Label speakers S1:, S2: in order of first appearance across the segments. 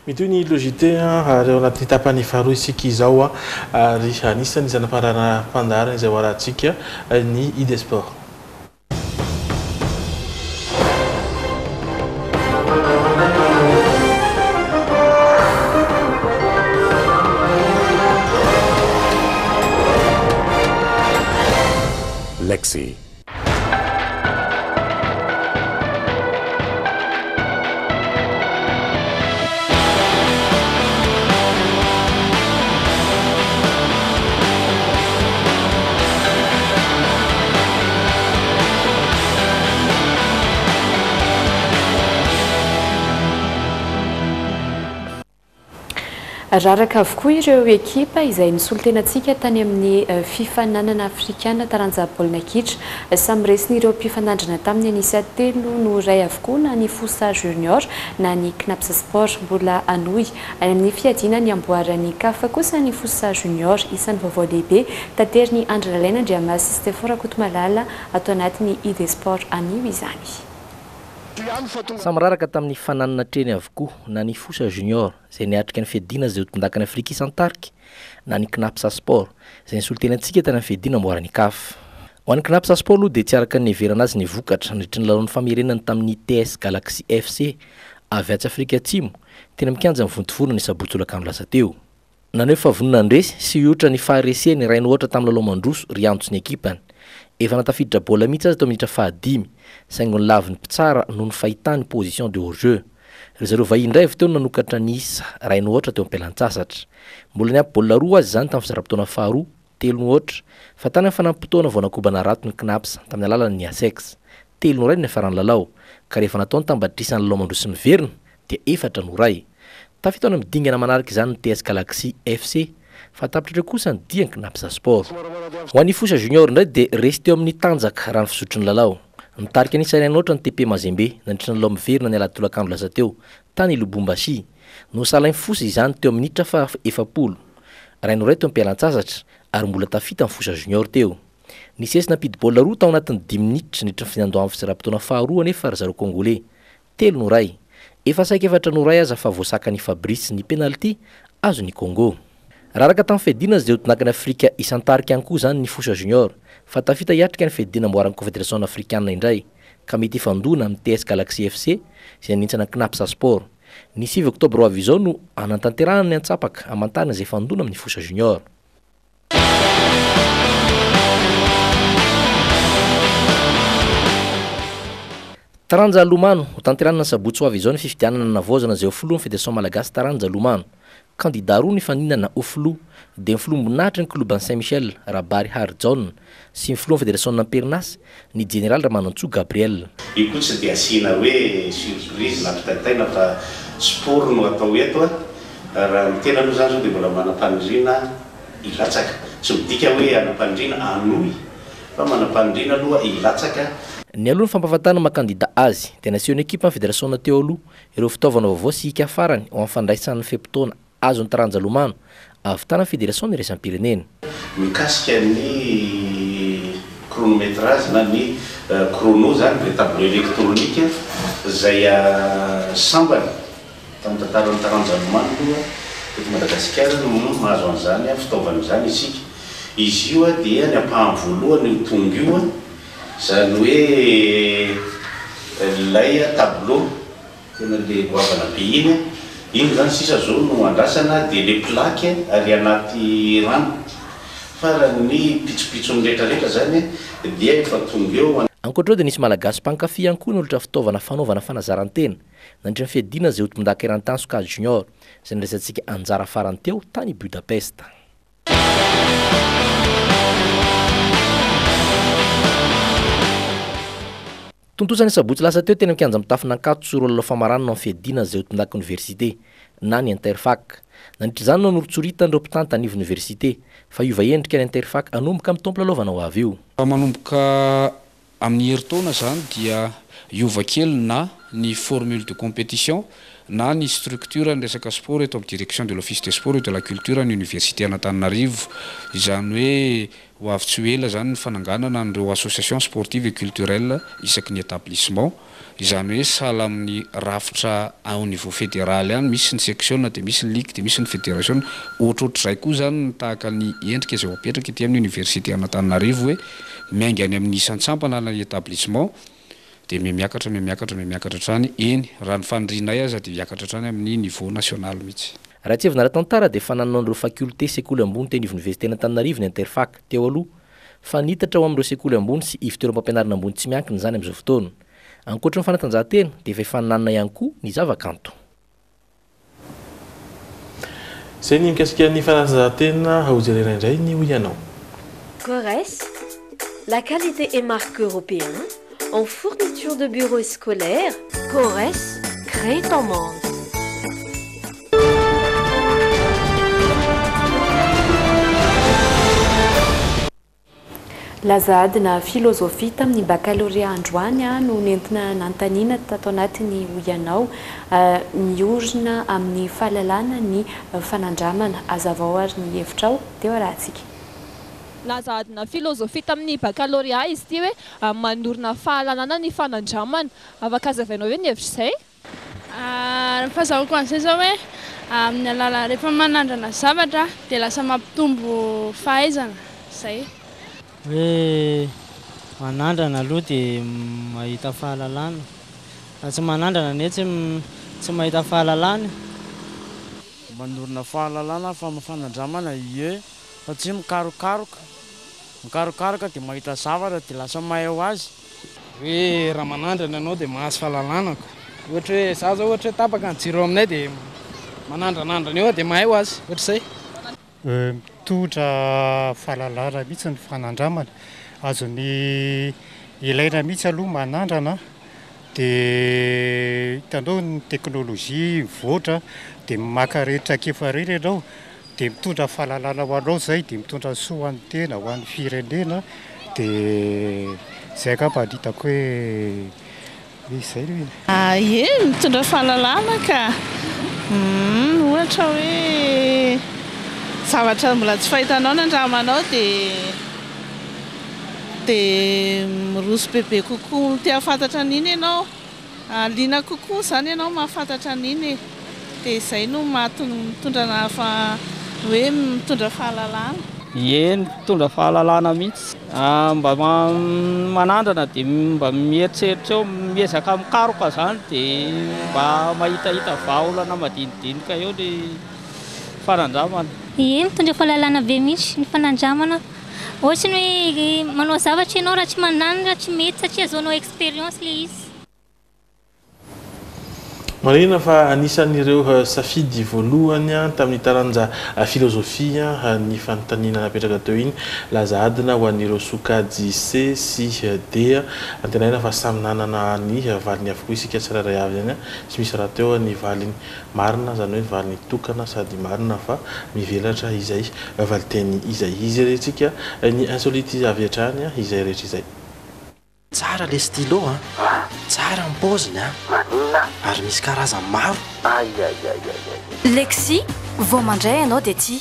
S1: Mitoy ny logité ary ao anaty tapany faharoa isika izao ary anisany zanamparana mpandarana izay hoarantsika ny ID-sport.
S2: Lexi.
S3: Raraka avokoa ireo ekipa izay nisolotenantsika tany amin'ny fifananana afrikana taranja baolina kitra. Samy resin'ireo mpifandanjana tamin'ny anisa telo no ray avokoa na ny Fossa Junior na ny Knaps Sport mbola anoy any amin'ny fiadiana ny amboarany kafa kosa ny Fossa Junior isan'ny vaovao lehibe tateriny Andry Lalaina Andriamasy Stefan Rakotomalala atao anatin'ny ID-sport anio izany.
S4: Samy raraka tamin'ny fananana treny avokoa na ny Fossa Junior izay niatrika ny fiadiana izay hotondakany Afrika isan-tarika na ny Knaps Sport izay nisolotenantsika tany amin'ny fiadiana amboarany kafa. Ho an'ny Knaps Sport aloha dia tsy araka ny heverana azy ny vokatra nandritry ny lalao ny famerenany tamin'ny TS Galaxy FC avy atsy Afrika Atsimo tena mikanja amin'ny vontovorona ny sabotsy olakano lasa teo. Naneo favonona andresy sy otra ny fahareseny rainy ohatra tamin'ny lalao mandroso ry antso ny ekipany. Efa natafiditra bola mihitsy azy tao minitra fahadimy saingo ny laviny pitsara noho ny fahitany position de hors-jeu. Ry zareo vahiny indray avy teo nanokatra ny isa rainy ohatra teo ampelan-tsasatra. Mbola niampy bola roa azy zany tamin'ny fizaram-potoana faharoa, telo ny ohatra. Fa tany amin'ny fanampi-potoana vao nakobana rato ny Knaps tamin'ny alalany ny Asex. Telo no ray ny faran'ny lalao, ka rehefa nataony tambatrisany lalao mandroso ny verina dia efatra no ray. Tafitaona midingana manaraka izany ny TS Galaxy FC. Fa tapitra kosa ny diany Knaps Sport. Ho an'ny Fossa Junior indray dia resy teo amin'ny tanjaka raha ny fisotro ny lalao. Nitarika ny isainy ohatra ny TP Mazembe nandritra ny lalao miverina ny alady tolakandro lasa teo tany Lubumbashi. No salainy Fossa izany teo amin'ny minitra fa efapolo. Rainy ray teo ampialan-tsasatra ary mbola tafita ny Fossa Junior teo. Nisesy nampidi bola roa tao anatin'ny 10 minitra nitry ny finandohan'ny fizaram-potoana faharoa nefa ry zareo Congolais. Telo no ray. Efa saika efatra no ray aza fa voasakany Fabrice ny penalty azo ny Congo. Raraka tamin'ny fiadiana izay hotondakany Afrika isan-tarika ihany koa zany ny Fossa Junior fa tafita hiatrika ny fiadiana amboaran'ny Confédération africaine indray ka mety ifandona amin'ny TS Galaxy FC izay nintsana Knaps Sport. Ny 7 Oktobra ho avy izao no anantanterahany ny antsapaka amantarana izay fandona amin'ny Fossa Junior. Taranja Lomano ho tanterahana sabotsy ho avy izao ny fifidianana navozana izay ofilo ny Fédération Malagasy Taranja Lomano. Candidat roa ny faninana ofilo dia ny filombonahitra ny kluban Saint-Michel Rabary Harjon sy ny filoha Fédération Namperinasy ny Général Ramanantsoa Gabriel.
S5: Io koa tsy dia asiana hoe surprise nampitaitaina fa sport no atao eto raha ny tena aloha zany zao dia mbola manam-paniriana ilatsaka. Tsy midika hoe anam-paniriana anoy fa manam-paniriana aloha ilatsaka.
S4: Ny aloha ny fampafatana mankandida azy dia nasiony ekipa ny Fédération na teo aloha ireo fitaovana vaovao sy hika farany ao amin'ny fandraisan'ny fepotona azo ny Taranja Lomano avy tany Fédération ny resam-pirenena.
S5: Mikasika ny chronométrage na ny chrono zany le tableau électronique izay sambany tamin'ny tantaran'ny Taranja Lomano aloha eto Madagasikara no mahazo an'izany fitaovana izany isika. Izy io dia ny ampahany voalohany tonga io zany hoe lay tableau tena le goavana be iny zany sisa zao no andrasana dia le plaque ary anaty rano fa raha ny pitsopitsony rehetrarehetra zany dia efa tonga eo.
S4: Ankoatr'eo dia nisy malagasy mpankafy ihany koa nolotra fitaovana fanaovana fanazarantena nandritra ny fiadiana izay hotombondaka eran-tany Sokady Junior izay niresantsika anjara farany teo tany Budapest. Tontosany sabotsy lasa teo tena mikanja mitafinankato sy roa lalao famaranana amin'ny fiadiana izay hotondaka université na ny Interfac. Nandritra izany no noritsoritany ireo mpitantana anivy université fa iova endrika ny Interfac anomboka amin'ny tompolalaovana ho avy io.
S6: Manomboka amin'ny heritaona zany dia iova kely na ny formule de compétition
S2: na ny structure ny resaka sport eto amin'ny direction de l'office des sports et de la culture ny université Antananarivo izany hoe ho avy tsy ho ela zany ny fananganana an'ireo association sportive et culturelle isaky ny établissement izany hoe sahala amin'ny rafitra au niveau fédéral ihany misy ny section dia misy ny ligue dia misy ny fédération ohatrohatr'izay koa zany ny tahaka ny endrika izay apetraka ety amin'ny université Antananarivo hoe miaingany amin'ny isan-tsampana ny établissement dia miakatra hatrany eny raha ny fanindrinay aza dia miakatra hatrany amin'ny niveau national mihitsy.
S4: Raha tsy evinara tantara dia fananan'ireo faculté sekoly ambony teny université Antananarivo ny Interfac teo aloha fa nitatra ao amin'ireo sekoly ambony sy ivitoeram-pampianarana ambony tsy miankina zany amin'izao fotoana. Ankoatra ny fanatanjahantena dia efa fananana ihany koa ny zavakanto.
S1: Zay ny mikasika ny fanatanjahantena haojerena indray ny hoy ianao.
S6: Corres, la qualité et marque européenne en fourniture de bureaux scolaires. Corres, crée ton monde.
S3: Lazadina filozofia tamin'ny baccalauréat androany no nentina nantaniana tato anatiny hoianao miorina amin'ny fahalalana ny fanandramana azavao ary ny hevitrao teo arahantsika.
S7: Lazadina filozofia tamin'ny baccalauréat izy ity hoe manorina fahalalana ny fanandramana afaka hazavainao hoe ny hevitra izay?
S8: Fazahoko an'izay zao hoe amin'ny alala rehefa manandrana zavatra dia lasa mampitombo fahaizana izay.
S9: Hoe manandrana aloha dia mahita fahalalana, raha tsy manandrana nefa tsy mahita fahalalana.
S10: Manorina fahalalana fa fanandramana ie fa tsy mikarokaroka dia mahita zavatra dia lasa mahay ho azy.
S11: Hoe raha manandrana ianao dia mahazo fahalalana. Ohatra hoe za zao ohatra hoe tapaka ny jiro aminay dia manandranandrana eo dia mahay ho azy ohatr'izay.
S12: Mitondra fahalalana mihitsy ny fanandramana, azony ilaina mihitsy aloha manandrana dia hitanao ny teknôlôjia mivoatra dia maka rehetra kefareny ianao dia mitondra fahalalana ho anao zay dia mitondra soa ho an'ny tena ho an'ny firenena dia zay ka mba hitako hoe izay loha.
S8: Ie mitondra fahalalana ka ohatra hoe zavatra mbola tsy fahitanao nandramanao dia miroso bebe kokoa tia fantatra an'iny ianao, liana kokoa zany ianao mahafantatra an'iny dia izay no mitondra hoe mitondra fahalalana.
S13: Ie mitondra fahalalana mihitsy mba manandrana dia mba mieritreritra eo miezaka mikaroka zany dia mba mahitahita vahaolana madinidinika eo ny fanandramana.
S14: Ie mitondra fahalalana be mihitsy ny fanandramana. Ohatra ny hoe manao zavatra ianao raha tsy manandrana tsy mety satria azaonao expérience ilay izy.
S1: Marina fa anisan'ireo safidy voalohany tamin'ny taranja filozofia ny fanontaniana napetraka teo iny lazadina ho an'ireo sokajy C sy D antenaina fa samy nanana ny valiny avokoa isika tsirairay avy any tsy misy raha teo ny valiny marina zany hoe ny valiny tokana sady marina fa mivelatra izay valiteny izay izy rehetrika ny insolite avy hatrany izay rehetra izay.
S15: Tsara le stylo tsara ny paoziny ary misy karazany maro.
S6: Lexi, vao mandray ianao dia tia.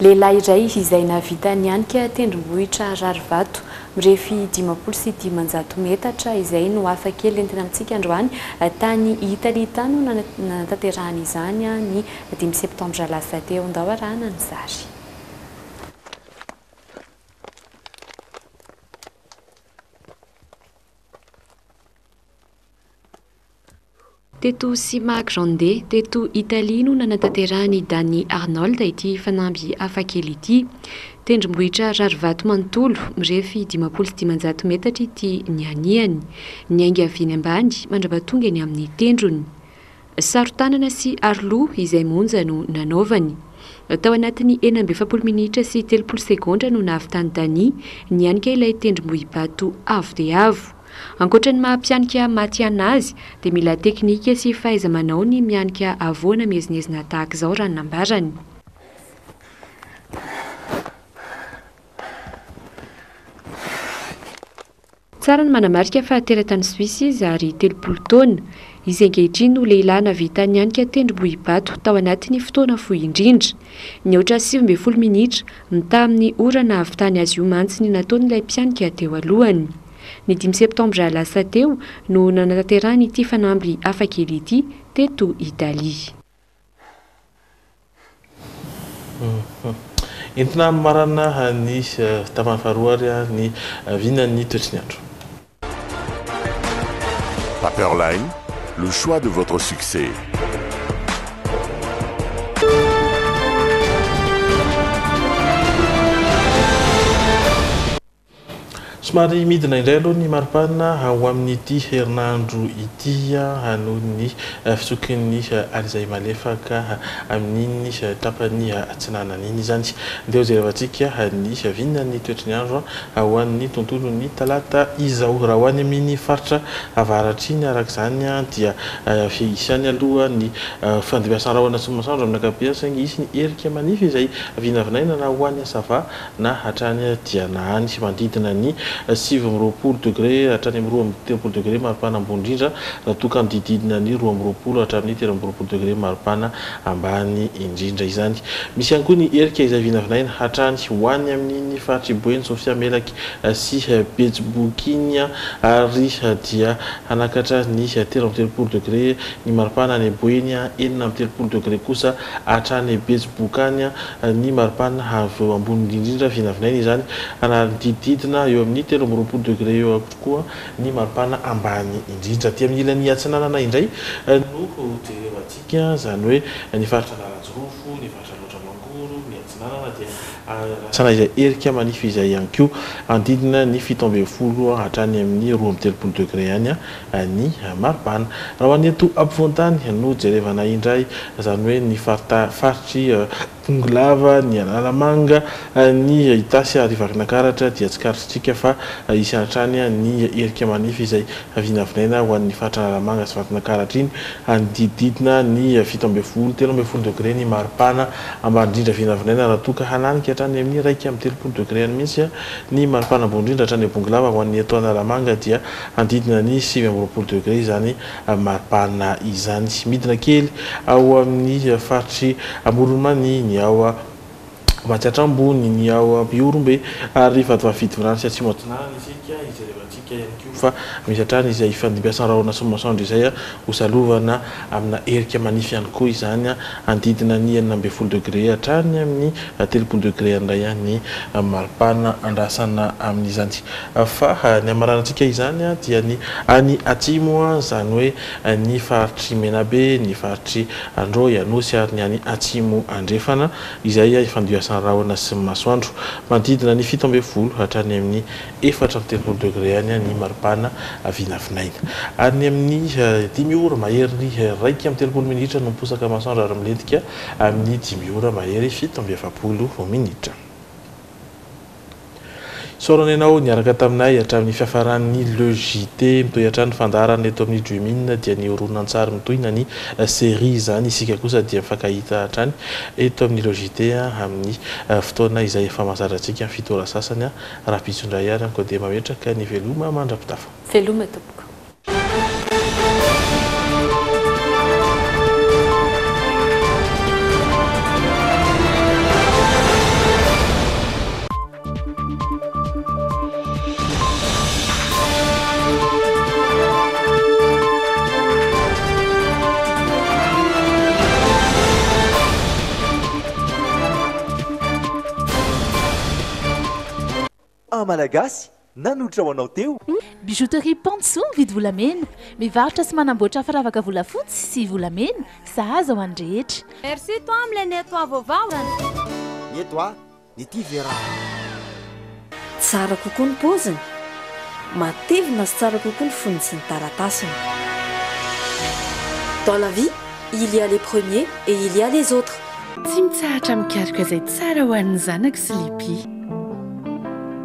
S3: Lehilahy iray izay nahavita nianika tendrombohitra Rarivato mirefy 500 sy 500 metatra izay no hafa kely entina amintsika androany tany Italia tany no nanatanterahana izany ny 5 septambra lasa teo andao arahana ny zary. Teto Sima Grande, teto Italia no nanatanterahany Dani Arnold ity fanamby hafakely ity. Tendrombohitra Rarivato manontolo mirefy 500 sy 500 metatra ity nianiany. Niainga avy ambany mandrapatonga ny amin'ny tendrony. Sarotanana sy aroloha izay monja no nanaovany. Tao anatin'ny 47 minitra sy 30 sekondra no nahavitany Dani nianika ilay tendrombohibato avo dia avo. Ankoatra ny mahampianika maty anazy dia mila teknika sy fahaiza-manao ny mianika avoana miezinezina tahaka izao raha nambarany. Tsara ny manamarika fa teratany Suisse izy ary 30 taona. Izy ankehitriny no lehilahy navita nianika tendrombohibato tao anatin'ny fotoana fohy indrindra. Ny oatra 19 minitra mita amin'ny orana avy tany azy io mantsy nataon'ilay mpianika teo alohany. Ny 5 septambra lasa teo no nanatanterahany ity fanamby hafakely ity teto Italia.
S1: Entina marana ny tapany faharoa ny vinan'ny toetry ny andro.
S16: Paperline, le choix de votre succès.
S1: Somary midina indray aloha ny maripana ao amin'ity herinandro ity noho ny fisokin'ny alizay malefaka amin'iny tapany atsinanan'iny zany. Ndeo jerevantsika ny vinan'ny toetry ny andro ao amin'ny tontolon'ny talata izao. Raha ho any amin'ny faritra avaratry ny araka izany dia isany aloha ny fandimbiasan'ny rahona sy masoandro amin'ny ankapobeny saingy isy ny erika manify izay vinavinaina na ho any asava na hatrany dianahany mandidina ny 7 degré hatrany amin'ny 2 degré maripana ambony indrindra raha tokany dididina ny 2 hatramin'ny 3 degré maripana ambany indrindra izany. Misy ihany koa ny erika izay vinavinaina hatrany ho any amin'ny faritry Boeny Sofia Melaky sy Betsiboky ary dia hanakatra ny 13 degré ny maripana any Boeny, 14 degré kosa hatrany Betsiboky ny maripana avy ambony indrindra vinavinaina izany dididina eo amin'ny 13 degré eo koa ny maripana ambany indrindra. Dia amin'ny ilan'ny atsinanana indray no jerevantsika zany hoe ny faritra Naratsirofo, ny faritra Loatramangoro, ny atsinanana dia sana izay erika manify izay ihany koa andidina ny 17 hatrany amin'ny 13 degré ihany ny maripana. Raha ho any eto ampovoantany no jerevana indray zany hoe ny faritry Ponglava, ny Analamanga, ny Itasy Arivakinankaratra dia tsy karitritsika fa isy hatrany ny erika manify izay vinavinaina ho an'ny faritra Analamanga sy Vakinankaratra iny dididina ny 17-13 degré ny maripana ambany indrindra vinavinaina raha toka hananika hatrany amin'ny 1 degré any mihitsy ny maripana ambony indrindra hatrany Ponglava ho an'ny eto Analamanga dia andidina ny 19 degré izany maripana izany. Midina kely ao amin'ny faritry Amoron'Many, ny ao Matsiatrambony, ny ao Biorombe ary Vadivavy sy Atsimo Atsinanana isika ijerevantsika ihany koa fa misy hatrany izay fandimbiasan'ny rahona sy masoandro izay hosalovana amina erika manify ihany koa izany andidina ny 19 degré hatrany amin'ny 13 degré indray ny maripana andrasana amin'izany. Fa ny amaranantsika izany dia ny any Atsimo zany hoe ny faritry Menabe, ny faritry Androy, Anosy ary ny any Atsimo Andrefana izay fandimbiasan'ny rahona sy masoandro mandidina ny 17 hatrany amin'ny 14 degré any ny maripana vinavinaina. Any amin'ny 10 ora mahery 1 minitra no miposaka masoandro ary milentika amin'ny 10 ora mahery 17 minitra. Sorana ianao niaraka taminay hatramin'ny fiafaran'ny Le JT mitohy hatrany fandarana eto amin'ny Jumin dia ny horonan-tsary mitohina ny série zany. Isika kosa dia mifankahita hatrany eto amin'ny Le JT amin'ny fotoana izay efa mahazatrantsika ny 7 ora sasany raha mpitsondray ary anko dia mametraka ny veloma mandrapitafa.
S3: Veloma tompoko.
S17: Malagasy nanotra ho anao teo.
S18: Bijouterie Panso mividy volamena, mivarotra sy manamboatra firavaka volafotsy sy volamena, sahaza ho any rehetra.
S19: Merci toi amin'ilay nettoie vaovao.
S17: Nettoie ity vera.
S6: Tsara kokoa ny paoziny, matevina sy tsara kokoa ny foniny sy ny taratasiny. Dans la vie, il y a les premiers et il y a les autres.
S18: Tsy mitsahatra mikaroka izay tsara ho an'ny zanako sy lipi.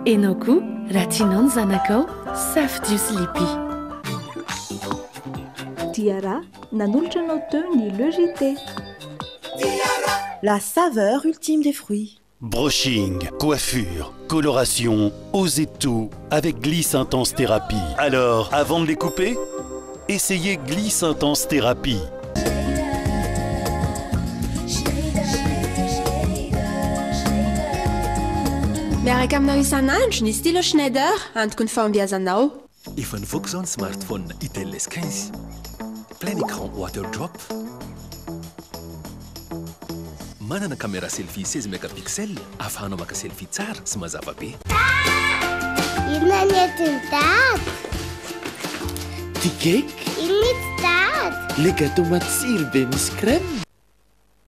S18: Enao koa raha tianao ny zanakao safidio sy lipi.
S20: Diara nanolotra anao teo ny Le JT.
S21: La saveur ultime des fruits.
S20: Brushing, coiffure, coloration, osez tout avec Gliss Intense Thérapie. Alors, avant de les couper, essayez Gliss Intense Thérapie.
S19: Miaraka aminao isan'andro ny stylo Schneider antoko ny fahombiazanao.
S21: Efa nivoaka zao ny smartphone Itel S15 plein écran waterdrop, manana caméra selfie 16 mégapixels afahanao maka selfie tsara sy mazava be.
S22: Inona ny entiny dady?
S23: Ty cake?
S22: Inona ity dady?
S23: Le gâteau matsiro be misy crème.